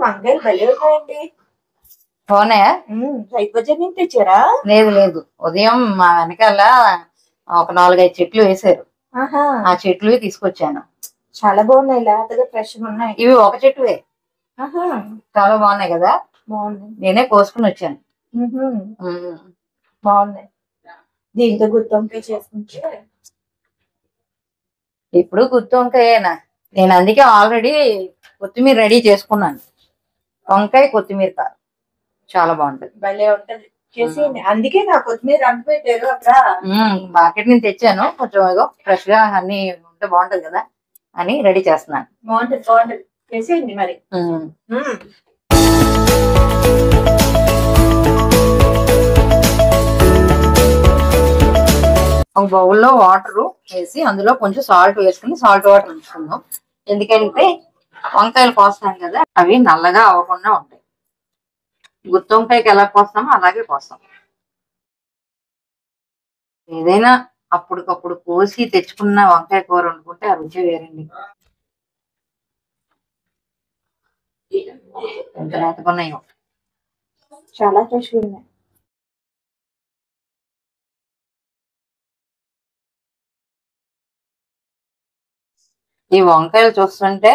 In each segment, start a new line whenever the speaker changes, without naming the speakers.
వంకాయలు భలే ఉన్నాయండి.
బాగున్నాయా?
రైతు బజార్ నుంచి తెచ్చారా?
లేదు లేదు, ఉదయం మా వెనకాల ఒక 4-5 చెట్లు వేసారు. ఆ చెట్లు తీసుకొచ్చాను.
చాలా బాగున్నాయి, లేతగా ఫ్రెష్ గా ఉన్నాయి.
ఇవి ఒక చెట్టువే, చాలా బాగున్నాయి కదా.
బాగున్నాయి,
నేనే కోసుకుని వచ్చాను.
బాగున్నాయి. దీంతో గుత్తి వంకాయ చేసుకుంటే
ఇప్పుడు గుత్తి వంకాయేనా? నేను అందుకే ఆల్రెడీ కొత్తిమీర రెడీ చేసుకున్నాను. వంకాయ కొత్తిమీర కాదు, చాలా బాగుంటది,
భలే ఉంటది చేసేయండి. అందుకే నా కొత్తిమీర రంగు పెట్టారు అక్కడ.
మార్కెట్ నుంచి తెచ్చాను, కొంచెం ఏదో ఫ్రెష్ గా అన్ని ఉంటే బాగుంటది కదా అని రెడీ చేస్తున్నాను.
బాగుంటది బాగుంటది, చేసేయండి మరి.
ఒక బౌల్లో వాటర్ వేసి అందులో కొంచెం సాల్ట్ వేసుకుని సాల్ట్ వాటర్ ఉంచుకుందాం. ఎందుకంటే వంకాయలు కోస్తాం కదా, అవి నల్లగా అవ్వకుండా ఉంటాయి. గుత్తి వంకాయకి ఎలా కోస్తామో అలాగే కోస్తాం. ఏదైనా అప్పటికప్పుడు కోసి తెచ్చుకున్న వంకాయ కూర వండుకుంటే ఆ రుచి వేరండి. ఎంత లేతకున్నాయో,
చాలా ఫ్రెష్ ఉన్నాయి.
ఈ వంకాయలు చూస్తుంటే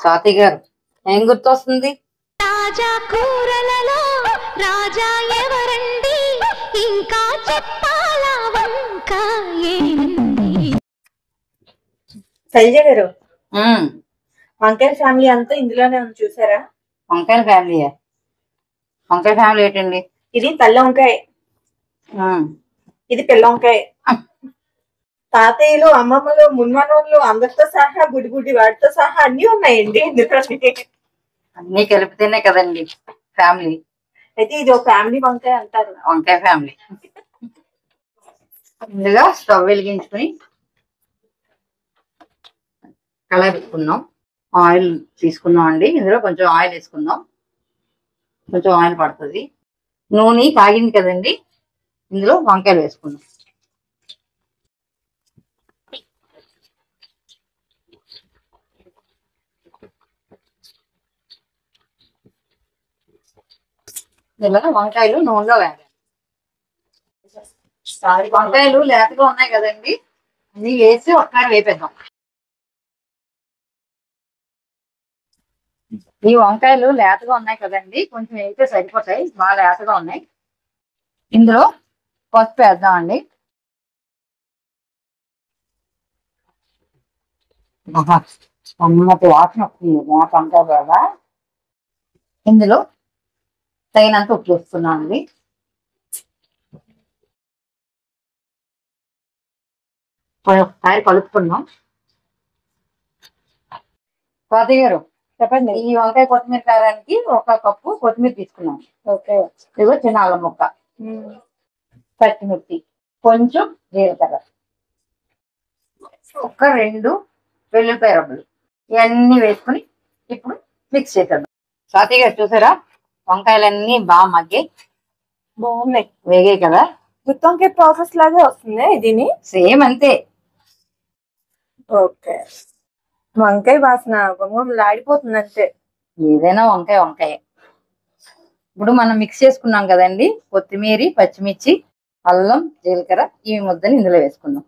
స్వాతి గారు ఏం గుర్తొస్తుంది?
రాజా కూరలలో రాజా ఎవరండి, ఇంకా చెప్పాలా వంకాయ.
శైలజ గారు, వంకాయ ఫ్యామిలీ అంతా ఇందులోనే ఉంది, చూసారా?
వంకాయ ఫ్యామిలీ, వంకాయ ఫ్యామిలీ ఏంటండి?
ఇది తెల్ల వంకాయ, ఇది పిల్ల వంకాయ. తాతయ్యలు, అమ్మమ్మలు, మున్మనోళ్ళు అందరితో సహా గుడి వాటితో సహా అన్ని ఉన్నాయండి ఇందులో.
అన్ని కలిపితేనే కదండి ఫ్యామిలీ.
అయితే ఇది ఒక ఫ్యామిలీ వంకాయ అంటారు,
వంకాయ ఫ్యామిలీ. ముందుగా స్టవ్ వెలిగించుకుని కళాయి పెట్టుకుందాం. ఆయిల్ తీసుకుందాం అండి. ఇందులో కొంచెం ఆయిల్ వేసుకుందాం, కొంచెం ఆయిల్ పడుతుంది. నూనె కాగింది కదండి, ఇందులో వంకాయలు వేసుకుందాం. ఇలా వంకాయలు నూనెలో వేయాలి. వంకాయలు లేతగా ఉన్నాయి కదండి, అన్ని వేసి ఒకసారి వేపేద్దాం. ఈ వంకాయలు లేతగా ఉన్నాయి కదండి, కొంచెం వేస్తే సరిపోతాయి, బాగా లేతగా ఉన్నాయి. ఇందులో పసుపు వేద్దామండి. అమ్మటి వాసన వస్తుంది వంకాయ బాగా. ఇందులో తగినంత ఉప్పు వేసుకున్నాం అండి. ఒకసారి కలుపుకున్నాం. స్వాతి గారు
చెప్పండి.
ఈ వంకాయ కొత్తిమీర కారానికి 1 కప్పు కొత్తిమీర తీసుకున్నాం.
ఓకే.
ఇదిగో చిన్న అల్లం ముక్క, పచ్చిమిర్చి, కొంచెం జీలకర్ర, ఒక 2 వెల్లుల్లిపాయ రబ్బలు, ఇవన్నీ వేసుకుని ఇప్పుడు మిక్స్ చేసేద్దాం. స్వాతి గారు చూసారా, వంకాయలన్నీ బాగా మగ్గాయి,
బాగున్నాయి,
వేగాయి కదా.
గుత్తి వంకాయ ప్రాసెస్ లాగే వస్తుంది దీని,
సేమ్ అంతే.
ఓకే. వంకాయ వాసన ఆడిపోతుంది అంతే.
ఏదైనా వంకాయ. ఇప్పుడు మనం మిక్స్ చేసుకున్నాం కదండి, కొత్తిమీర, పచ్చిమిర్చి, అల్లం, జీలకర్ర, ఈ ముద్దని ఇందులో వేసుకుందాం.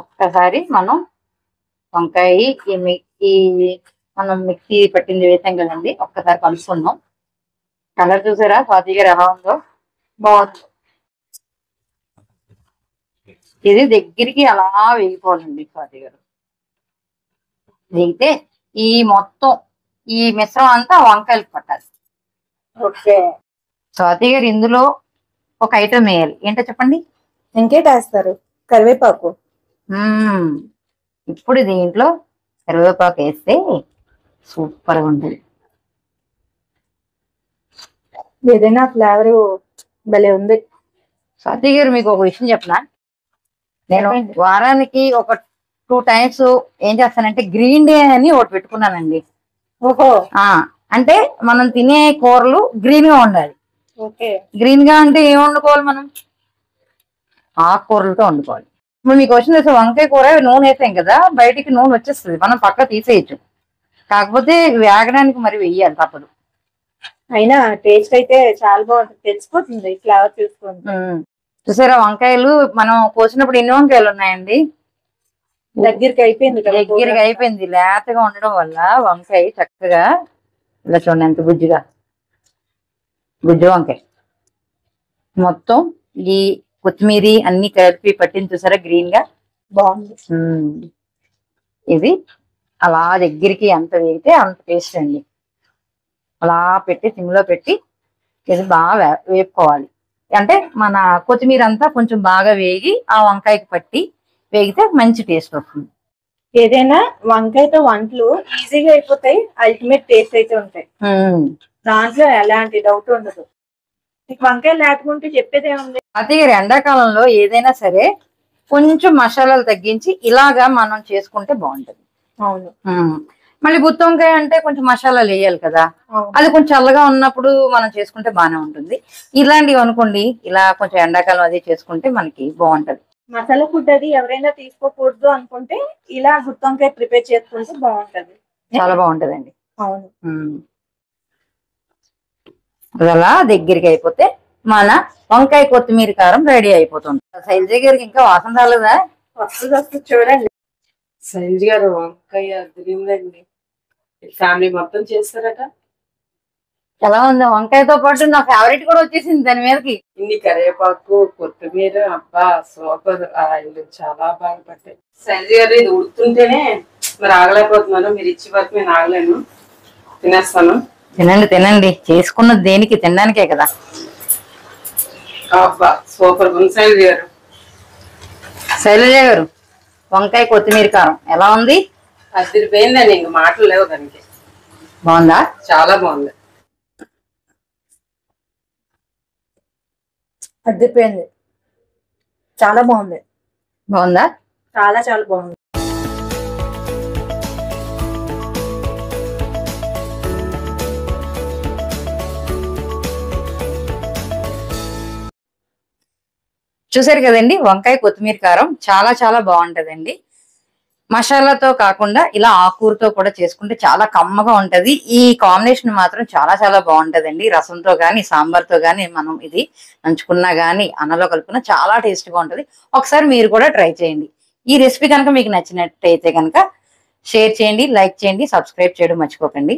ఒక్కసారి మనం వంకాయ మనం మిక్సీ పట్టింది వేసాం కదండి, ఒక్కసారి కలుపుకుందాం. కలర్ చూసారా స్వాతి గారు ఎలా ఉందో?
బాగుంది.
ఇది దగ్గరికి అలా వేగిపోవాలండి స్వాతి గారు. వేగితే ఈ మొత్తం ఈ మిశ్రమం అంతా వంకాయలకు పట్టాలి.
ఓకే.
స్వాతి గారు ఇందులో ఒక ఐటమ్ వేయాలి. ఏంటో చెప్పండి.
ఇంకేట వేస్తారు? కరివేపాకు.
ఇప్పుడు దీంట్లో కరివేపాకు వేస్తే సూపర్ గా ఉంటుంది.
ఏదైనా ఫ్లేవర్ భలే ఉంది.
స్వాతి గారు మీకు ఒక విషయం చెప్పనా, నేను వారానికి ఒక 2 times ఏం చేస్తానంటే గ్రీన్ డే అని ఒకటి పెట్టుకున్నానండి.
ఓహో.
అంటే మనం తినే కూరలు గ్రీన్ గా ఉండాలి.
ఓకే.
గ్రీన్ గా అంటే ఏం వండుకోవాలి, మనం ఆకుకూరలతో వండుకోవాలి. ఇప్పుడు మీకు వచ్చిన వంకాయ కూర నూనె వేసాం కదా, బయటికి నూనె వచ్చేస్తుంది, మనం పక్క తీసేయచ్చు. కాకపోతే వేగడానికి మరి వెయ్యాలి తప్పదు.
అయినా టేస్ట్ అయితే చాలా బాగుంటుంది, తెలిసిపోతుంది ఫ్లేవర్ చూసుకోండి.
చూసారా వంకాయలు మనం కోసినప్పుడు ఎన్ని వంకాయలు ఉన్నాయండి?
దగ్గరికి అయిపోయింది.
దగ్గరికి అయిపోయింది. లేతగా ఉండడం వల్ల వంకాయ చక్కగా ఇలా చూడండి ఎంత గుజ్జుగా, గుజ్జు వంకాయ మొత్తం ఈ కొత్తిమీర అన్ని కలిపి పట్టింది. చూసారా గ్రీన్ గా
బాగుంది.
ఇది అలా దగ్గరికి ఎంత వేగితే అంత టేస్ట్ అండి. అలా పెట్టి సిమ్లో పెట్టి ఇది బాగా వేపుకోవాలి. అంటే మన కొత్తిమీర అంతా కొంచెం బాగా వేగి ఆ వంకాయకి పట్టి వేగితే మంచి టేస్ట్ వస్తుంది.
ఏదైనా వంకాయతో వంటలు ఈజీగా అయిపోతాయి, అల్టిమేట్ టేస్ట్ అయితే ఉంటాయి. దాంట్లో ఎలాంటి డౌట్ ఉండదు. వంకాయ లేకుంటే చెప్పేది ఏముంది.
అదే ఎండాకాలంలో ఏదైనా సరే కొంచెం మసాలాలు తగ్గించి ఇలాగా మనం చేసుకుంటే బాగుంటది.
అవును.
మళ్ళీ గుత్తి వంకాయ అంటే కొంచెం మసాలాలు వేయాలి కదా, అది కొంచెం చల్లగా ఉన్నప్పుడు మనం చేసుకుంటే బాగానే ఉంటుంది. ఇలాంటివి అనుకోండి, ఇలా కొంచెం ఎండాకాలం అది చేసుకుంటే మనకి బాగుంటది.
మసాలా ఫుడ్ అది ఎవరైనా తీసుకోకూడదు అనుకుంటే ఇలా గుత్తి వంకాయ ప్రిపేర్ చేసుకుంటే బాగుంటది,
చాలా బాగుంటదండి.
అవును.
అలా దగ్గరికి అయిపోతే మన వంకాయ కొత్తిమీర కారం రెడీ అయిపోతుంది. శైలజ గారికి ఇంకా వాసన రాలేదా?
వస్తుంది చూడండి.
శైలజ గారు వంకాయ అదిరిందండి, ఫ్యామిలీ మొత్తం చేస్తారట.
ఎలా ఉంది? వంకాయతో పాటు నా ఫేవరెట్ కూడా వచ్చేసింది దాని మీదకి.
ఇన్ని కరివేపాకు కొత్తిమీర, అబ్బా సూపర్. చాలా బాగా పట్టాయి. శైలజ గారు ఇది ఉడుతుంటేనే మరి ఆగలేకపోతున్నాను, మీరు ఇచ్చే వరకు నేను ఆగలేను, తినేస్తాను.
తినండి తినండి, చేసుకున్నది దేనికి? తినడానికే కదా.
అబ్బా సూపర్ ఉంది శైలజ గారు.
శైలజ గారు వంకాయ కొత్తిమీర కారం ఎలా ఉంది?
అదిరిపోయిందండి, ఇంక మాటలు లేవు దానికి.
బాగుందా?
చాలా బాగుంది.
అదిరిపోయింది, చాలా బాగుంది.
బాగుందా?
చాలా చాలా బాగుంది.
చూసారు కదండి, వంకాయ కొత్తిమీర కారం చాలా చాలా బాగుంటదండి. మసాలాతో కాకుండా ఇలా ఆకూరతో కూడా చేసుకుంటే చాలా కమ్మగా ఉంటది. ఈ కాంబినేషన్ మాత్రం చాలా చాలా బాగుంటదండి. రసంతో గాని సాంబార్తో గాని మనం ఇది నంచుకున్నా గానీ అన్నలో కలుపుకున్నా చాలా టేస్ట్గా ఉంటది. ఒకసారి మీరు కూడా ట్రై చేయండి. ఈ రెసిపీ కనుక మీకు నచ్చినట్టయితే కనుక షేర్ చేయండి, లైక్ చేయండి, సబ్స్క్రైబ్ చేయడం మర్చిపోకండి.